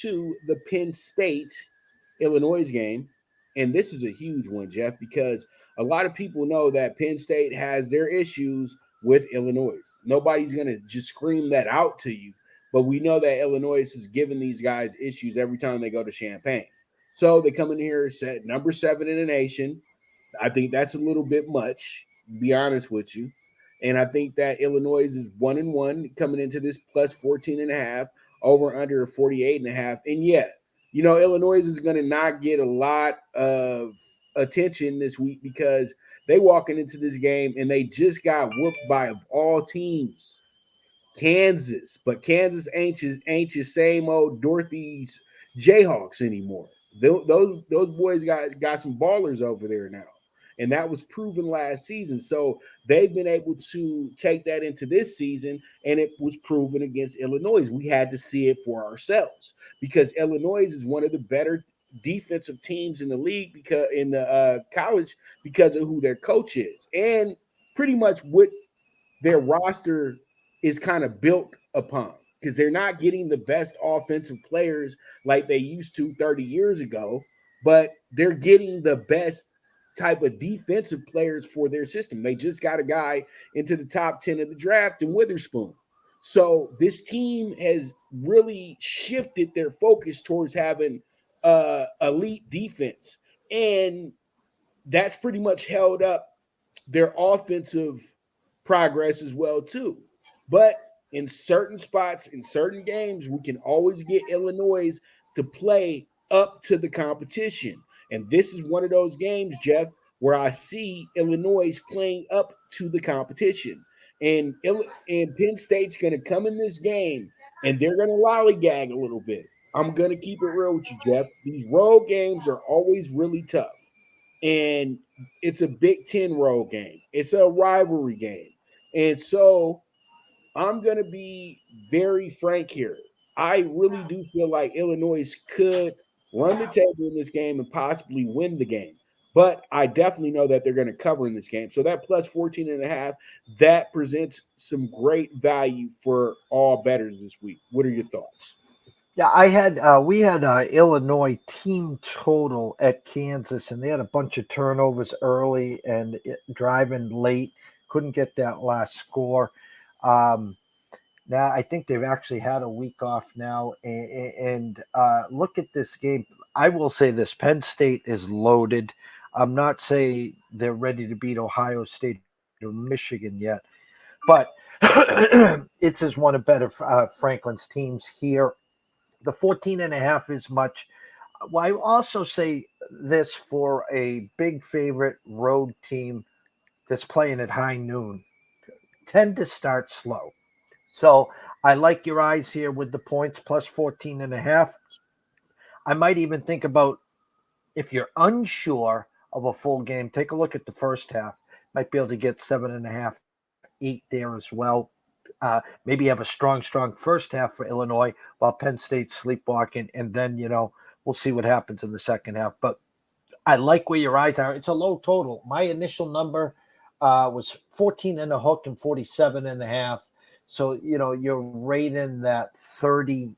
to the Penn State Illinois game. And this is a huge one, Jeff, because a lot of people know that Penn State has their issues with Illinois. Nobody's going to just scream that out to you, but we know that Illinois is giving these guys issues every time they go to Champaign. So they come in here set number 7 in the nation. I think that's a little bit much, to be honest with you. And I think that Illinois is 1-1 coming into this plus 14 and a half, over under 48 and a half. And yet, Illinois is going to not get a lot of attention this week because they walking into this game and they just got whooped by, of all teams, Kansas. But Kansas ain't your same old Dorothy's Jayhawks anymore. Those boys got some ballers over there now. And that was proven last season. So they've been able to take that into this season, and it was proven against Illinois. We had to see it for ourselves because Illinois is one of the better defensive teams in the league because in the college because of who their coach is and pretty much what their roster is kind of built upon because they're not getting the best offensive players like they used to 30 years ago, but they're getting the best type of defensive players for their system. They just got a guy into the top 10 of the draft in Witherspoon. So this team has really shifted their focus towards having elite defense. And that's pretty much held up their offensive progress as well too. But in certain spots, in certain games, we can always get Illinois to play up to the competition. And this is one of those games, Jeff, where I see Illinois playing up to the competition. And Penn State's going to come in this game, and they're going to lollygag a little bit. I'm going to keep it real with you, Jeff. These road games are always really tough. And it's a Big Ten road game. It's a rivalry game. And so I'm going to be very frank here. I really do feel like Illinois could run the table in this game and possibly win the game. But I definitely know that they're going to cover in this game. So that plus 14 and a half, that presents some great value for all bettors this week. What are your thoughts? Yeah, we had Illinois team total at Kansas, and they had a bunch of turnovers early and driving late. Couldn't get that last score. Now I think they've actually had a week off now, and look at this game. I will say this: Penn State is loaded. I'm not saying they're ready to beat Ohio State or Michigan yet, but it's as one of better Franklin's teams here. The 14 and a half is much. Well, I also say this for a big favorite road team that's playing at high noon. Tend to start slow. So I like your eyes here with the points plus 14 and a half. I might even think about if you're unsure of a full game, take a look at the first half. Might be able to get 7.5, 8 there as well. Maybe have a strong first half for Illinois while Penn State's sleepwalking, and then, we'll see what happens in the second half. But I like where your eyes are. It's a low total. My initial number was 14 and a hook and 47 and a half. So, you're right in that 30-16,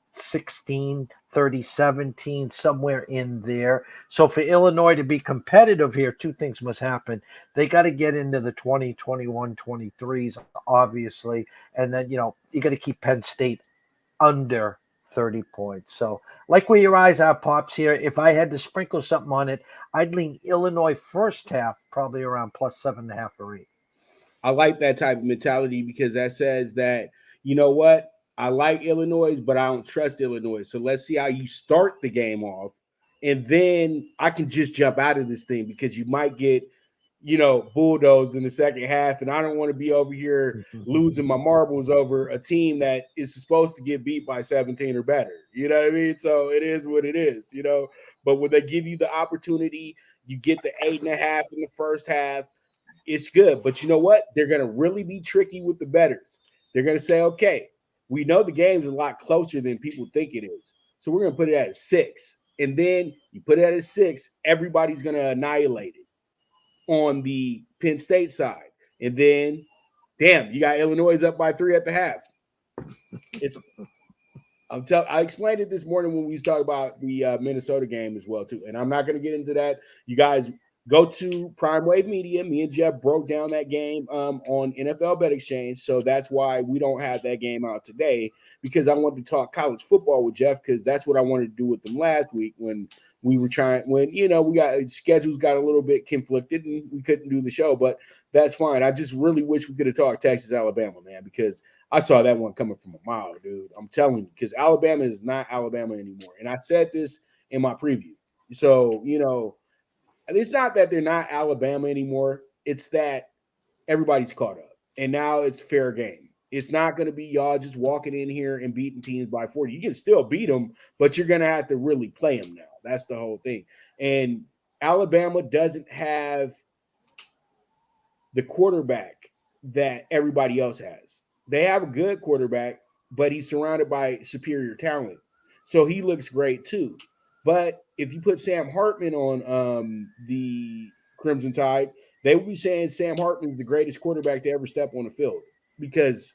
30-17, somewhere in there. So for Illinois to be competitive here, two things must happen. They got to get into the 20, 21, 23s, obviously. And then, you got to keep Penn State under 30 points. So like where your eyes are, Pops, here. If I had to sprinkle something on it, I'd lean Illinois first half, probably around plus 7.5 or 8. I like that type of mentality because that says that, you know what? I like Illinois, but I don't trust Illinois. So let's see how you start the game off. And then I can just jump out of this thing because you might get, bulldozed in the second half. And I don't want to be over here losing my marbles over a team that is supposed to get beat by 17 or better. You know what I mean? So it is what it is, But when they give you the opportunity, you get the 8.5 in the first half. It's good. But you know what? They're going to really be tricky with the bettors. They're going to say, okay, we know the game's a lot closer than people think it is. So we're going to put it at a 6. And then you put it at a 6, everybody's going to annihilate it on the Penn State side. And then, damn, you got Illinois up by 3 at the half. I explained it this morning when we was talking about the Minnesota game as well too, and I'm not going to get into that. You guys go to Prime Wave Media. Me and Jeff broke down that game on NFL Bet Exchange, so that's why we don't have that game out today because I wanted to talk college football with Jeff because that's what I wanted to do with them last week when we were trying when we got schedules got a little bit conflicted and we couldn't do the show, but that's fine. I just really wish we could have talked Texas Alabama, man, because I saw that one coming from a mile, dude. I'm telling you, because Alabama is not Alabama anymore. And I said this in my preview. So, it's not that they're not Alabama anymore. It's that everybody's caught up. And now it's fair game. It's not going to be y'all just walking in here and beating teams by 40. You can still beat them, but you're going to have to really play them now. That's the whole thing. And Alabama doesn't have the quarterback that everybody else has. They have a good quarterback, but he's surrounded by superior talent. So he looks great too. But if you put Sam Hartman on the Crimson Tide, they will be saying Sam Hartman is the greatest quarterback to ever step on the field because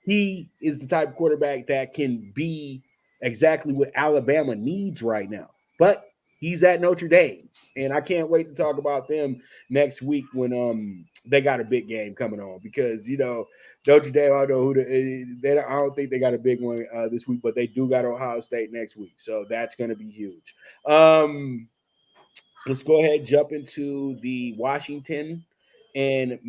he is the type of quarterback that can be exactly what Alabama needs right now. But he's at Notre Dame, and I can't wait to talk about them next week when they got a big game coming on because Notre Dame. I don't know I don't think they got a big one this week, but they do got Ohio State next week, so that's going to be huge. Let's go ahead and jump into the Washington and